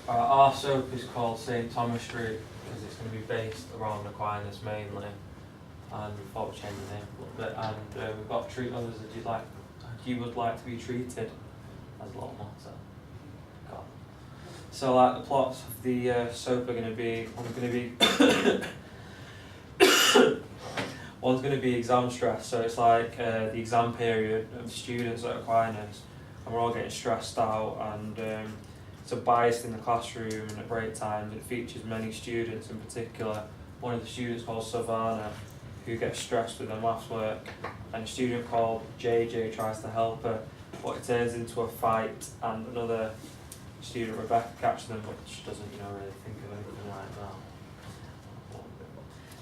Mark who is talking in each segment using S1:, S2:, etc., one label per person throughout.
S1: Our soap is called St Thomas Street because it's going to be based around Aquinas mainly, and we thought we'd change the name a little bit. And we've got treat others as you would like to be treated, as a little motto. God. So like the plots of the soap are going to be one's going to be exam stress. So it's like the exam period of students at Aquinas, and we're all getting stressed out and. It's a bias in the classroom and at break times. It features many students, in particular one of the students called Savannah, who gets stressed with her maths work, and a student called JJ tries to help her, but it turns into a fight, and another student, Rebecca, catches them, but she doesn't really think of anything like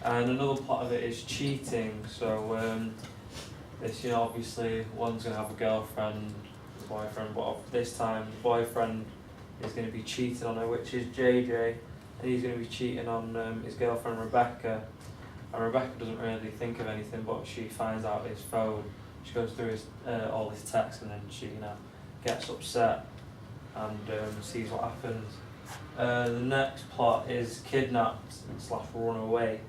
S1: that. And another plot of it is cheating. So this, obviously one's going to have a girlfriend, a boyfriend, but this time the boyfriend is going to be cheating on her, which is JJ, and he's going to be cheating on his girlfriend Rebecca. And Rebecca doesn't really think of anything, but she finds out his phone. She goes through all his texts, and then she gets upset and sees what happens. The next plot is kidnapped / run away.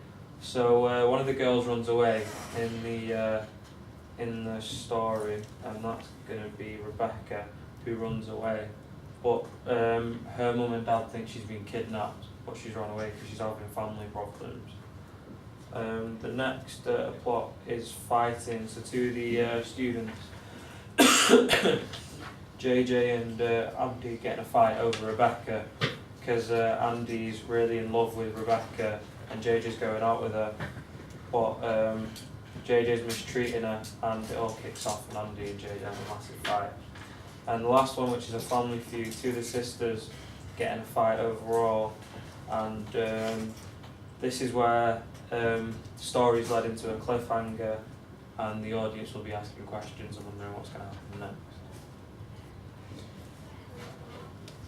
S1: So one of the girls runs away in the story, and that's going to be Rebecca, who runs away. But her mum and dad think she's been kidnapped, but she's run away because she's having family problems. The next plot is fighting. So two of the students, JJ and Andy, get in a fight over Rebecca because Andy's really in love with Rebecca and JJ's going out with her, but JJ's mistreating her, and it all kicks off and Andy and JJ have a massive fight. And the last one, which is a family feud, two of the sisters get in a fight overall, and this is where the story's led into a cliffhanger, and the audience will be asking questions and wondering what's going to happen next.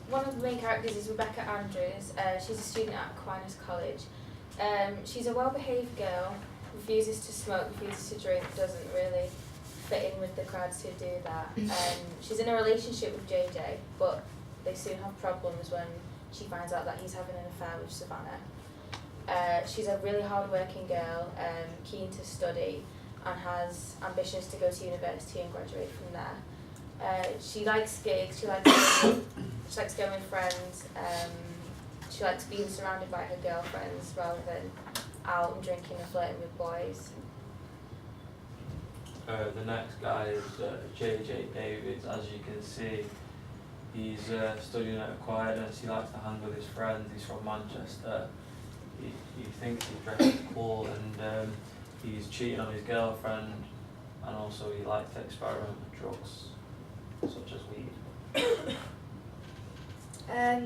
S2: One of the main characters is Rebecca Andrews. She's a student at Aquinas College. She's a well-behaved girl, refuses to smoke, refuses to drink, doesn't really fit in with the crowds who do that. She's in a relationship with JJ, but they soon have problems when she finds out that he's having an affair with Savannah. She's a really hard-working girl, keen to study, and has ambitions to go to university and graduate from there. She likes gigs, she likes going with friends, she likes being surrounded by her girlfriends rather than out and drinking and flirting with boys.
S1: The next guy is JJ Davids. As you can see, he's studying at Aquinas. He likes to hang with his friends. He's from Manchester. He thinks he's dressed cool, and he's cheating on his girlfriend, and also he likes to experiment with drugs, such as weed.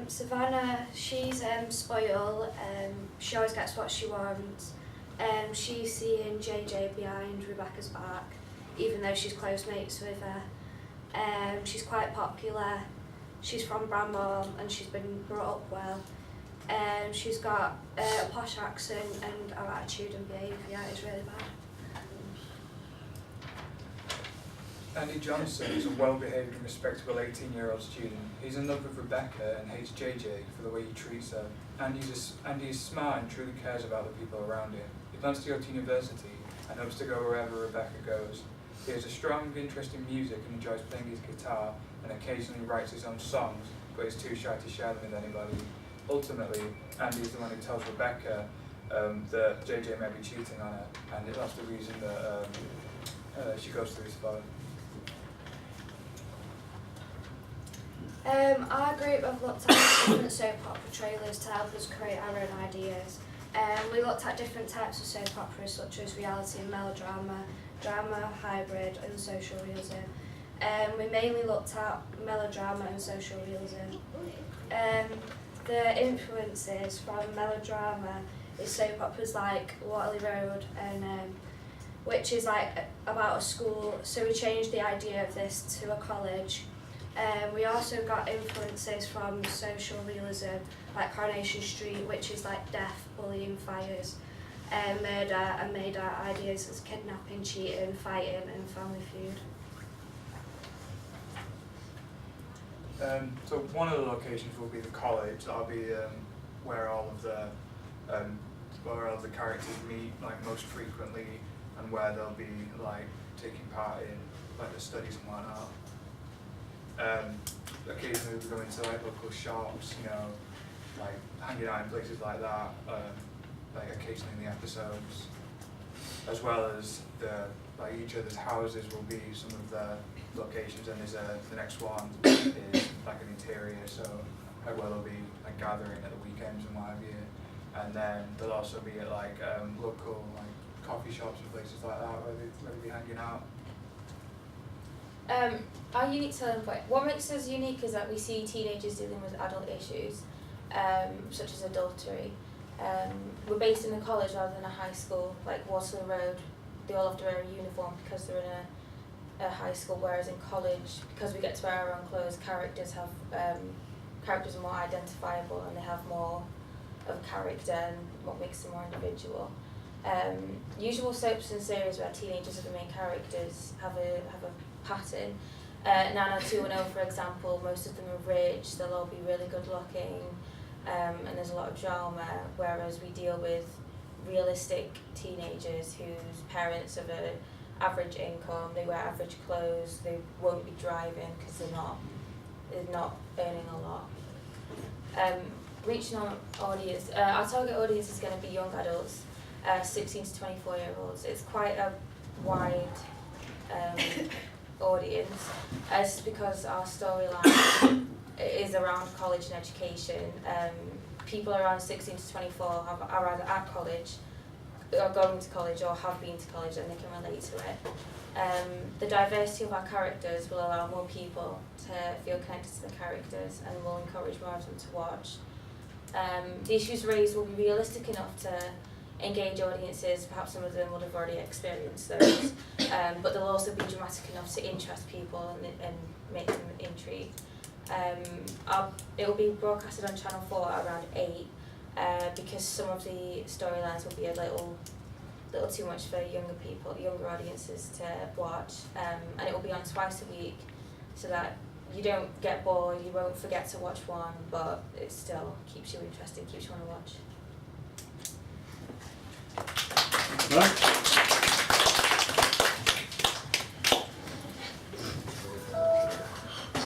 S3: Savannah, she's spoiled. She always gets what she wants. She's seeing JJ behind Rebecca's back, even though she's close mates with her. She's quite popular. She's from Bramhall and she's been brought up well. She's got a posh accent, and her attitude and behaviour is really bad.
S4: Andy Johnson is a well-behaved and respectable 18-year-old student. He's in love with Rebecca and hates JJ for the way he treats her. Andy is smart and truly cares about the people around him. He plans to go to university and hopes to go wherever Rebecca goes. He has a strong interest in music and enjoys playing his guitar, and occasionally writes his own songs, but is too shy to share them with anybody. Ultimately, Andy is the one who tells Rebecca that JJ may be cheating on her, and that's the reason that she goes through his father.
S3: Our group have looked at different soap opera trailers to help us create our own ideas. We looked at different types of soap operas such as reality and melodrama, drama, hybrid and social realism. We mainly looked at melodrama and social realism. The influences from melodrama is soap operas like Waterloo Road, and which is like about a school, so we changed the idea of this to a college. We also got influences from social realism, like Coronation Street, which is like death, bullying, fires, murder, and made our ideas as kidnapping, cheating, fighting, and family feud.
S4: So one of the locations will be the college. That'll be where all of the characters meet like most frequently, and where they'll be like taking part in like the studies and whatnot. Occasionally we'll go into like local shops, you know, like hanging out in places like that. Like occasionally in the episodes, as well as like each other's houses will be some of the locations, and the next one is like an interior, so like where they'll be like gathering at the weekends and what have you, and then they'll also be at like local like coffee shops and places like that where they'll be hanging out.
S2: Our unique selling point. What makes us unique is that we see teenagers dealing with adult issues, such as adultery. We're based in a college rather than a high school, like Waterloo Road. They all have to wear a uniform because they're in a high school, whereas in college, because we get to wear our own clothes, characters are more identifiable and they have more of a character and what makes them more individual. Usual soaps and series where teenagers are the main characters have a pattern. 90210, for example, most of them are rich, they'll all be really good looking, and there's a lot of drama, whereas we deal with realistic teenagers whose parents have an average income, they wear average clothes, they won't be driving because they're not earning a lot. Reaching our audience, our target audience is going to be young adults, 16 to 24 year olds. It's quite a wide audience, just because our storyline is around college and education. People around 16 to 24 are either at college, are going to college, or have been to college, and they can relate to it. The diversity of our characters will allow more people to feel connected to the characters and will encourage more of them to watch. The issues raised will be realistic enough to engage audiences. Perhaps some of them would have already experienced those, but they'll also be dramatic enough to interest people and make them intrigued. It will be broadcasted on Channel 4 at around 8, because some of the storylines will be a little too much for younger audiences to watch, and it will be on twice a week, so that you don't get bored, you won't forget to watch one, but it still keeps you interested, keeps you want to watch.
S5: Right.